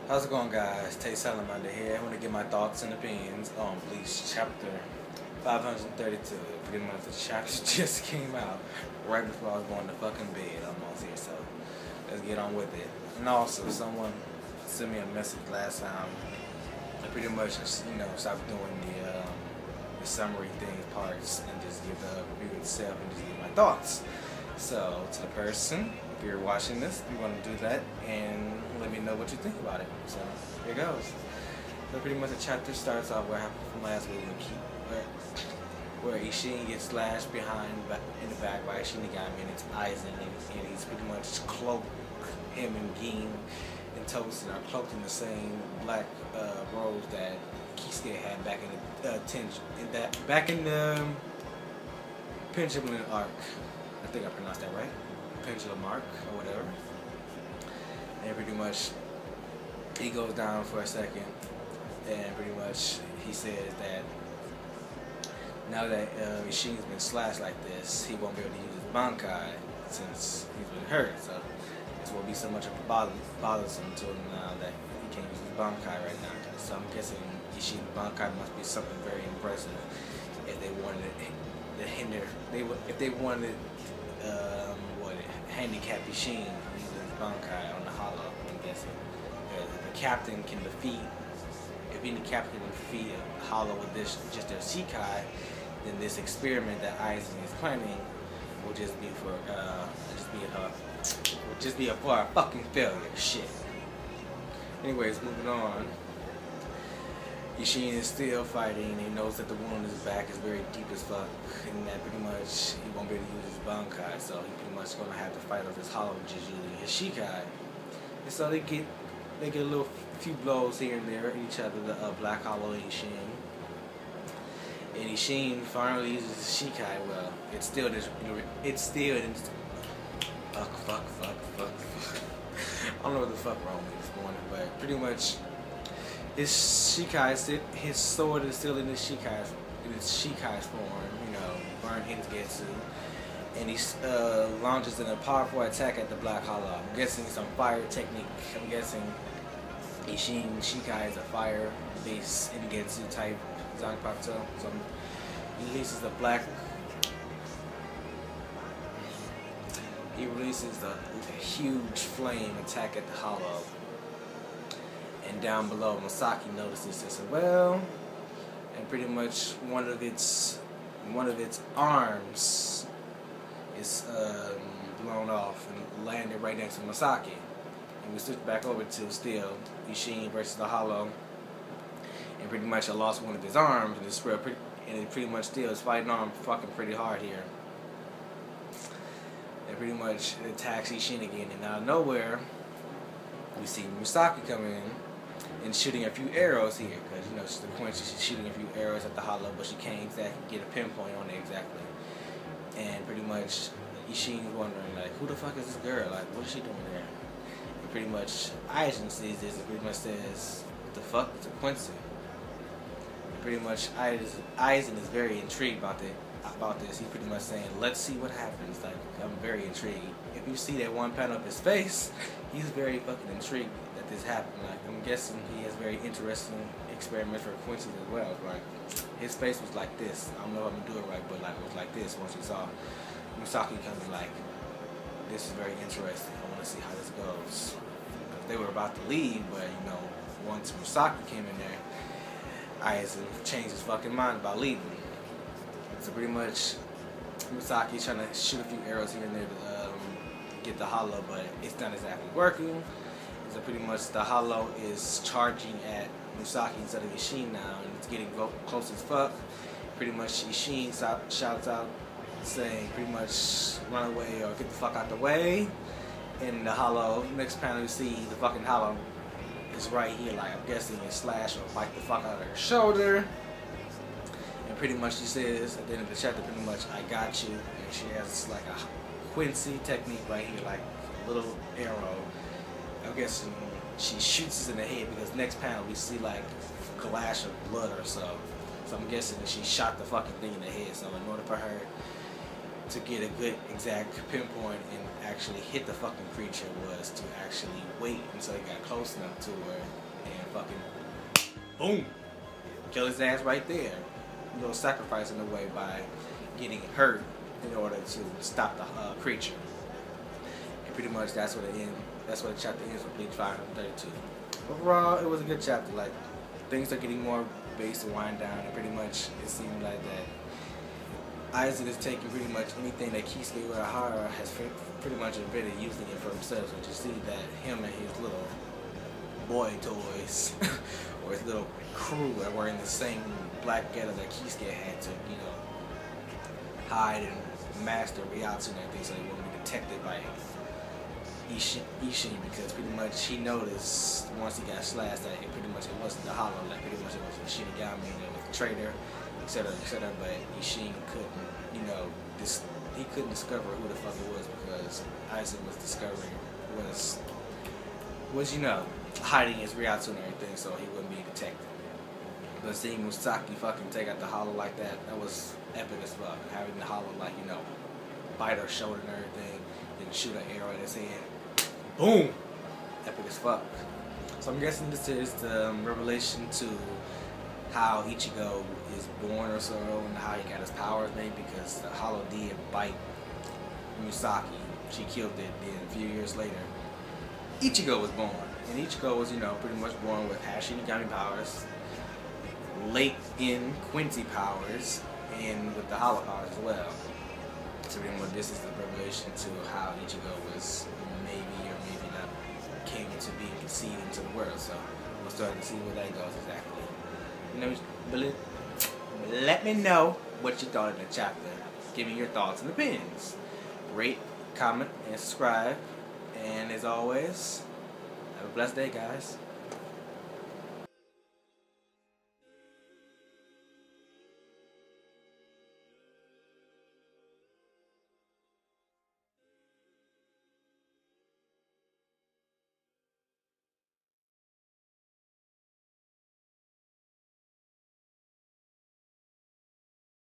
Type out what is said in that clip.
How's it going, guys? Tay Salem under here. I want to give my thoughts and opinions on Bleach chapter 532. Pretty much the chapter just came out right before I was going to fucking bed almost here, so let's get on with it. And also, someone sent me a message last time. I pretty much, stopped doing the summary thing parts and just give the review itself and just give my thoughts. So, to the person, if you're watching this, you want to do that and let me know what you think about it. So, here goes. So, pretty much the chapter starts off where happened from last week, where Isshin gets slashed behind in the back by Shinigami, and it's aizen, and he's pretty much cloaked. Him and Gin and Tosin are cloaked in the same black robes that Kisuke had back in the Pendulum arc. I think I pronounced that right. Pendulum arc or whatever. And pretty much he goes down for a second, and pretty much he says that now that Isshin's been slashed like this, he won't be able to use his bankai since he's been hurt. So this won't be so much of a bothersome to him now that he can't use his bankai right now. So I'm guessing Isshin's bankai must be something very impressive if they wanted to hinder. If they wanted handicap Isshin using his bankai on the hollow. I'm guessing if the captain can defeat. If any captain can defeat a hollow with just their Shikai, then this experiment that aizen is planning will just be for a fucking failure. Shit. Anyways, moving on. Isshin is still fighting. He knows that the wound in his back is very deep as fuck, and that pretty much he won't be able to use his bankai, so he pretty much gonna have to fight off this hollow just using his Shikai. And so they get a few blows here and there at each other. The Black Hollow and Isshin. And Isshin finally uses his Shikai. Well, it's still in fuck. I don't know what the fuck wrong with this morning, but pretty much his sword is still in his Shikai's form. Burn Hitsugetsu. And he launches a powerful attack at the Black Hollow. I'm guessing some fire technique. I'm guessing Isshin Shikai is a fire-based Ingetsu type Zanpakuto. So he releases the a huge flame attack at the hollow. And down below, Masaki notices this as well. And pretty much one of its arms is blown off and landed right next to Masaki. And we switch back over to still Isshin versus the hollow. And pretty much I lost one of his arms, and it pretty much still is fighting on fucking pretty hard here. And pretty much it attacks Isshin again, and out of nowhere we see Masaki coming in and shooting a few arrows here, because the point is she's shooting a few arrows at the hollow, but she can't exactly get a pinpoint on it exactly. And pretty much Isshin's wondering, like, who the fuck is this girl? Like, what is she doing there? And pretty much aizen sees this and pretty much says, what the fuck? It's a Quincy. And pretty much aizen is very intrigued about this. He's pretty much saying, let's see what happens. Like, I'm very intrigued. If you see that one panel of his face, he's very fucking intrigued that this happened. Like, I'm guessing he has very interesting experiments for Quincy as well. Like, his face was like this. I don't know if I'm gonna do it right, but like it was like this once he saw Masaki coming. Like, this is very interesting. I want to see how this goes. They were about to leave, but once Masaki came in there, aizen changed his fucking mind about leaving. So pretty much Masaki's trying to shoot a few arrows here and there to get the hollow, but it's not exactly working. So pretty much the hollow is charging at Masaki instead of Isshin now, and it's getting close as fuck. Pretty much Isshin shouts out saying pretty much run away or get the fuck out the way. In the hollow, next panel you see the fucking hollow is right here, like I'm guessing it slash or bite the fuck out of her shoulder. And pretty much she says at the end of the chapter, pretty much, I got you. And she has like a Quincy technique right here, like a little arrow. I'm guessing she shoots us in the head, because next panel we see like a glash of blood or so. So I'm guessing that she shot the fucking thing in the head. So in order for her to get a good exact pinpoint and actually hit the fucking creature was to actually wait until he got close enough to her and fucking boom, kill his ass right there. A little sacrifice in a way by getting hurt in order to stop the creature. And pretty much that's what it ends. That's what the chapter ends with Bleach 532. Overall, it was a good chapter. Like, things are getting more based and wind down, and pretty much it seemed like that Aizen is taking pretty much anything that Kisuke Urahara has pretty much invented, using it for himself. So you see that him and his little boy toys, or his little crew, are wearing the same black getup that Kisuke had to, you know, hide and master Ryatsu and everything, so they wouldn't be detected by isshin, because pretty much he noticed once he got slashed that it wasn't the hollow, like pretty much it was the Shinigami and it was the traitor, etc., etc. But Isshin couldn't, you know, he couldn't discover who the fuck it was, because Aizen was you know, hiding his Ryatsu and everything, so he wouldn't be detected. But seeing Masaki fucking take out the hollow like that was epic as fuck. Having the hollow, like, you know, bite her shoulder and everything, then shoot an arrow at his head. Boom! Epic as fuck. So I'm guessing this is the revelation to how Ichigo is born or so, and how he got his powers maybe, because the hollow did bite Masaki. She killed it, then a few years later, Ichigo was born. And Ichigo was, you know, pretty much born with half Shinigami powers, late in Quincy powers, and with the hollow powers as well. So pretty much this is the revelation to how Ichigo was maybe or maybe not came into being conceived into the world. So we'll start to see where that goes exactly. You know, but let me know what you thought of the chapter. Give me your thoughts and opinions. Rate, comment, and subscribe. And as always, have a blessed day, guys.